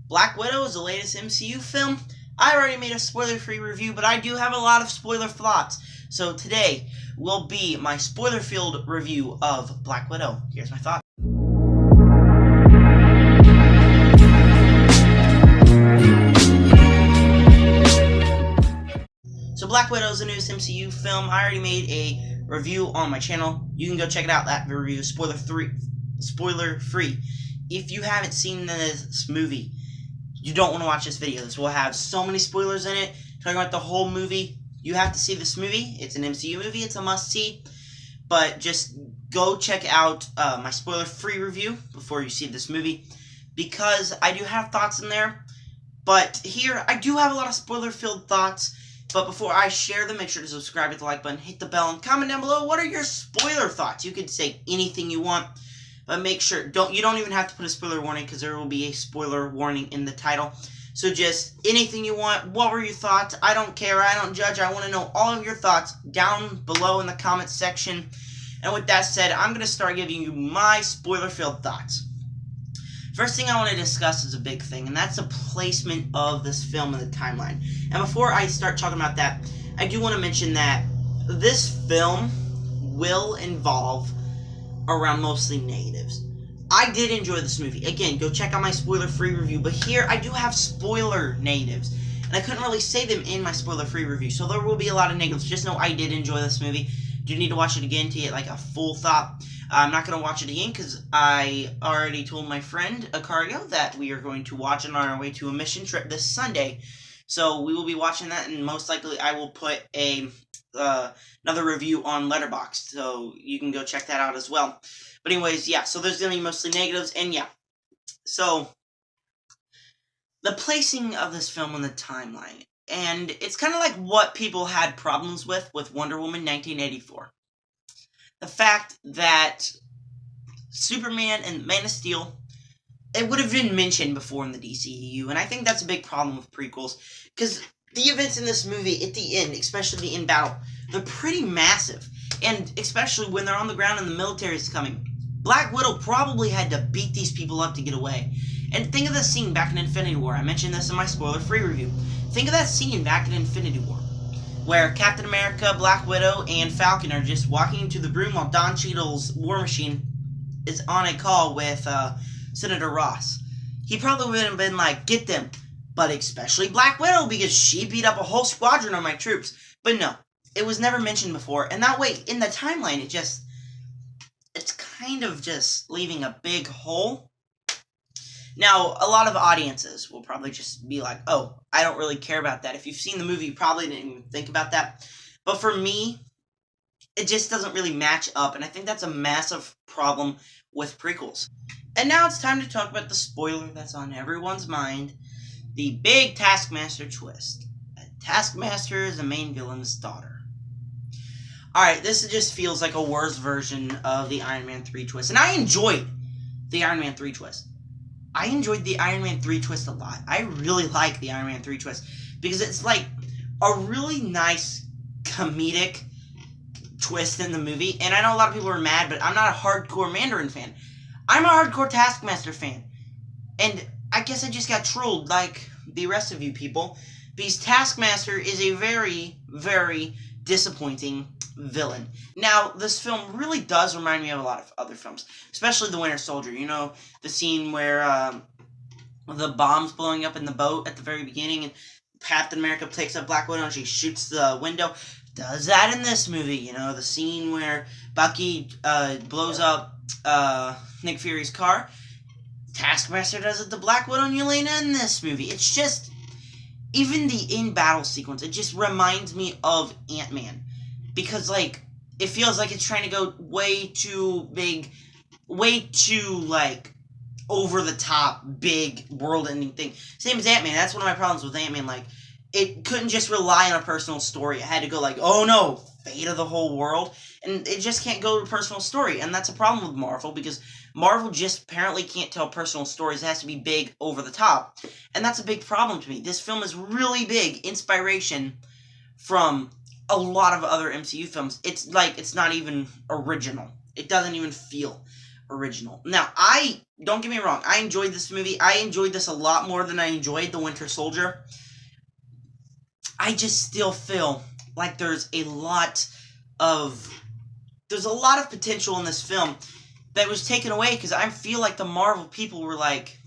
Black Widow is the latest MCU film. I already made a spoiler-free review, but I do have a lot of spoiler thoughts. So today will be my spoiler-filled review of Black Widow. Here's my thought. So Black Widow is the newest MCU film. I already made a review on my channel. You can go check it out. That review is spoiler-free. If you haven't seen this movie, you don't want to watch this video. This will have so many spoilers in it, talking about the whole movie. You have to see this movie. It's an MCU movie. It's a must-see. But just go check out my spoiler-free review before you see this movie, because I do have thoughts in there. But here, I do have a lot of spoiler-filled thoughts. But before I share them, make sure to subscribe, hit the like button, hit the bell, and comment down below what are your spoiler thoughts. You could say anything you want, but make sure you don't even have to put a spoiler warning, because there will be a spoiler warning in the title. So just anything you want. What were your thoughts? I don't care. I don't judge. I want to know all of your thoughts down below in the comments section. And with that said, I'm going to start giving you my spoiler-filled thoughts. First thing I want to discuss is a big thing, and that's the placement of this film in the timeline. And before I start talking about that, I do want to mention that this film will involve around mostly negatives. I did enjoy this movie. Again, go check out my spoiler-free review, but here I do have spoiler negatives, and I couldn't really say them in my spoiler-free review, so there will be a lot of negatives. Just know I did enjoy this movie. Do need to watch it again to get like a full thought. I'm not going to watch it again because I already told my friend Acario that we are going to watch it on our way to a mission trip this Sunday. So we will be watching that, and most likely I will put another review on Letterboxd, so you can go check that out as well. But anyways, yeah, so there's going to be mostly negatives, and yeah. So, the placing of this film on the timeline, and it's kind of like what people had problems with Wonder Woman 1984. The fact that Superman and Man of Steel, it would have been mentioned before in the DCEU, and I think that's a big problem with prequels, because the events in this movie at the end, especially the end battle, they're pretty massive, and especially when they're on the ground and the military is coming. Black Widow probably had to beat these people up to get away. And think of the scene back in Infinity War. I mentioned this in my spoiler-free review. Think of that scene back in Infinity War, where Captain America, Black Widow, and Falcon are just walking into the room while Don Cheadle's War Machine is on a call with Senator Ross. He probably would have been like, get them. But especially Black Widow, because she beat up a whole squadron of my troops. But no, it was never mentioned before. And that way, in the timeline, it's kind of just leaving a big hole. Now, a lot of audiences will probably just be like, oh, I don't really care about that. If you've seen the movie, you probably didn't even think about that. But for me, it just doesn't really match up, and I think that's a massive problem with prequels. And now it's time to talk about the spoiler that's on everyone's mind, the big Taskmaster twist. Taskmaster is the main villain's daughter. Alright, this just feels like a worse version of the Iron Man 3 twist, and I enjoyed the Iron Man 3 twist. I enjoyed the Iron Man 3 twist a lot. I really like the Iron Man 3 twist, because it's like a really nice comedic twist in the movie. And I know a lot of people are mad, but I'm not a hardcore Mandarin fan. I'm a hardcore Taskmaster fan. And I guess I just got trolled like the rest of you people, because Taskmaster is a very, very disappointing villain. Now, this film really does remind me of a lot of other films, especially The Winter Soldier. You know, the scene where the bomb's blowing up in the boat at the very beginning, and Captain America takes up Black Widow and she shoots the window. Does that in this movie. You know, the scene where Bucky blows up Nick Fury's car. Taskmaster does it to Black Widow and Yelena in this movie. It's just, even the in-battle sequence, it just reminds me of Ant-Man. Because, like, it feels like it's trying to go way too big, way too, like, over-the-top, big, world-ending thing. Same as Ant-Man. That's one of my problems with Ant-Man. Like, it couldn't just rely on a personal story. It had to go like, oh no, fate of the whole world. And it just can't go to a personal story. And that's a problem with Marvel, because Marvel just apparently can't tell personal stories. It has to be big, over-the-top. And that's a big problem to me. This film is really big inspiration from a lot of other MCU films. It's like, it's not even original. It doesn't even feel original. Now, don't get me wrong, I enjoyed this movie. I enjoyed this a lot more than I enjoyed The Winter Soldier. I just still feel like there's a lot of potential in this film that was taken away because I feel like the Marvel people were like,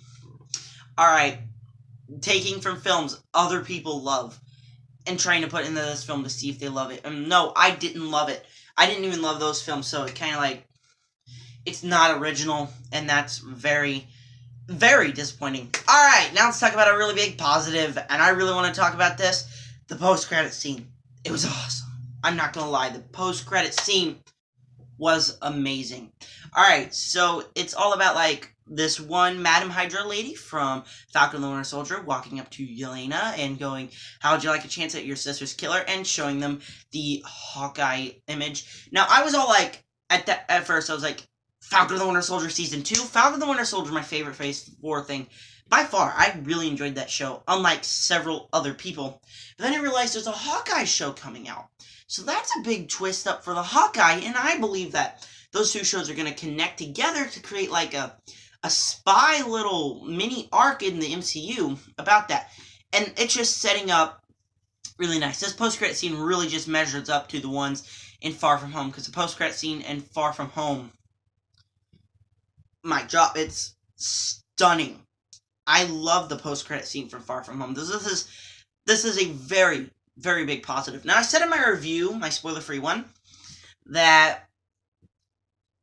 alright, taking from films other people love and trying to put into this film to see if they love it. And no, I didn't love it. I didn't even love those films, so it kind of like, it's not original, and that's very, very disappointing. Alright, now let's talk about a really big positive, and I really want to talk about this. The post-credit scene. It was awesome. I'm not gonna lie, the post-credit scene was amazing. Alright, so it's all about, like, this one Madam Hydra lady from Falcon and the Winter Soldier walking up to Yelena and going, how would you like a chance at your sister's killer? And showing them the Hawkeye image. Now, I was all like, at first, I was like, Falcon and the Winter Soldier Season 2? Falcon and the Winter Soldier, my favorite Phase 4 thing. By far, I really enjoyed that show, unlike several other people. But then I realized there's a Hawkeye show coming out. So that's a big twist up for the Hawkeye, and I believe that those two shows are going to connect together to create like a spy little mini arc in the MCU about that. And it's just setting up really nice. This post-credit scene really just measures up to the ones in Far From Home, because the post-credit scene in Far From Home, it's stunning. I love the post-credit scene from Far From Home. This is a very, very big positive. Now, I said in my review, my spoiler-free one, that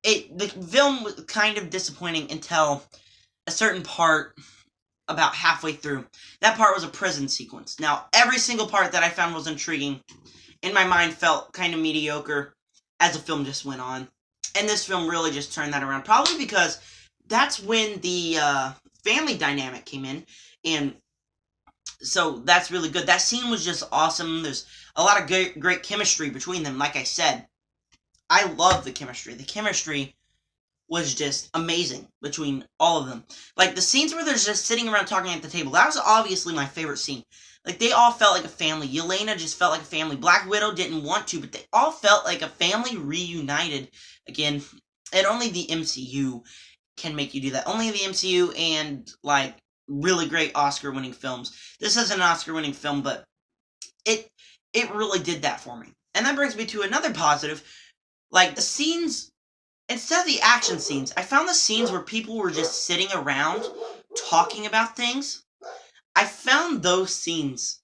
the film was kind of disappointing until a certain part about halfway through. That part was a prison sequence. Now, every single part that I found was intriguing, in my mind, felt kind of mediocre as the film just went on. And this film really just turned that around. Probably because that's when the family dynamic came in. And so that's really good. That scene was just awesome. There's a lot of great chemistry between them. Like I said, I love the chemistry. The chemistry was just amazing between all of them. Like, the scenes where they're just sitting around talking at the table, that was obviously my favorite scene. Like, they all felt like a family. Yelena just felt like a family. Black Widow didn't want to, but they all felt like a family reunited again. And only the MCU can make you do that. Only the MCU and, like, really great Oscar-winning films. This isn't an Oscar-winning film, but it really did that for me. And that brings me to another positive. Like, the scenes, instead of the action scenes, I found the scenes where people were just sitting around talking about things. I found those scenes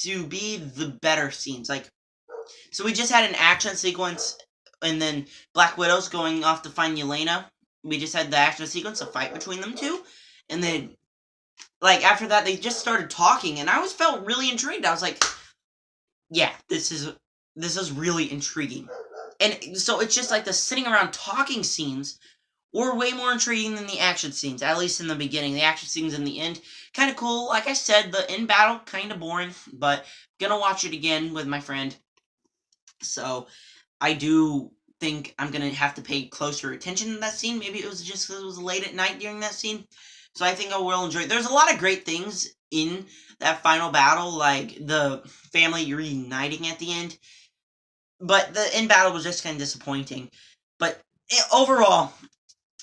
to be the better scenes. Like, so we just had an action sequence, and then Black Widow's going off to find Yelena. We just had the action sequence, a fight between them two, and then, like, after that, they just started talking, and I always felt really intrigued. I was like, yeah, this is really intriguing. And so it's just like the sitting around talking scenes were way more intriguing than the action scenes, at least in the beginning. The action scenes in the end, kind of cool. Like I said, the end battle, kind of boring, but gonna watch it again with my friend. So I do think I'm gonna have to pay closer attention to that scene. Maybe it was just because it was late at night during that scene. So I think I will enjoy it. There's a lot of great things in that final battle, like the family reuniting at the end. But the end battle was just kind of disappointing. But overall,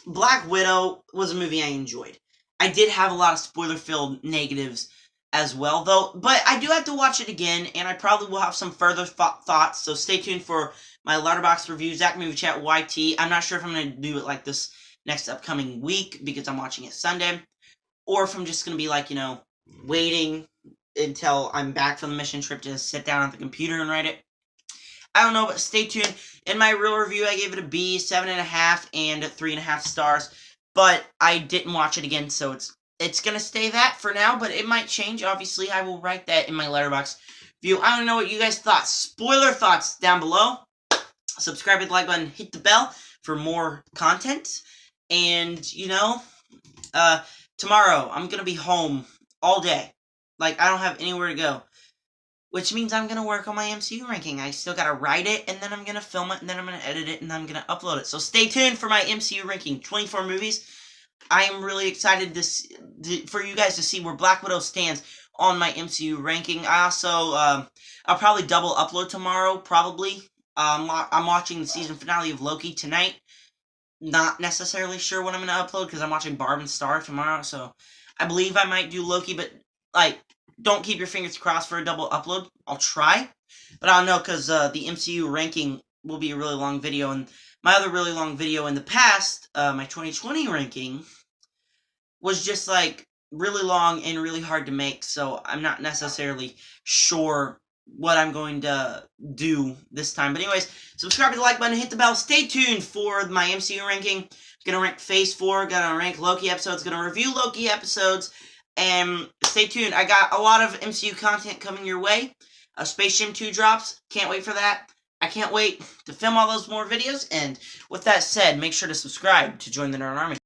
Black Widow was a movie I enjoyed. I did have a lot of spoiler-filled negatives as well, though. But I do have to watch it again, and I probably will have some further thoughts. So stay tuned for my Letterboxd review, Zach Movie Chat YT. I'm not sure if I'm going to do it like this next upcoming week because I'm watching it Sunday. Or if I'm just going to be like, waiting until I'm back from the mission trip to sit down at the computer and write it. I don't know, but stay tuned. In my real review, I gave it a B, 7.5, and 3.5 stars. But I didn't watch it again, so it's going to stay that for now, but it might change. Obviously, I will write that in my Letterboxd review. I don't know what you guys thought. Spoiler thoughts down below. Subscribe, hit the like button, hit the bell for more content. And, tomorrow, I'm going to be home all day. Like, I don't have anywhere to go. Which means I'm going to work on my MCU ranking. I still got to write it, and then I'm going to film it, and then I'm going to edit it, and then I'm going to upload it. So stay tuned for my MCU ranking, 24 movies. I am really excited for you guys to see where Black Widow stands on my MCU ranking. I also, I'll probably double upload tomorrow, probably. I'm watching the season finale of Loki tonight. not necessarily sure what I'm going to upload because I'm watching Barb and Star tomorrow, so I believe I might do Loki, but, like, don't keep your fingers crossed for a double upload. I'll try, but I don't know because the MCU ranking will be a really long video, and my other really long video in the past, my 2020 ranking, was just, like, really long and really hard to make, so I'm not necessarily sure what I'm going to do this time. But anyways, subscribe to the like button, hit the bell, stay tuned for my MCU ranking. Gonna rank Phase 4, gonna rank Loki episodes, gonna review Loki episodes, and stay tuned. I got a lot of MCU content coming your way. Space Jam 2 drops, can't wait for that. I can't wait to film all those more videos, and with that said, make sure to subscribe to join the Nerd Army.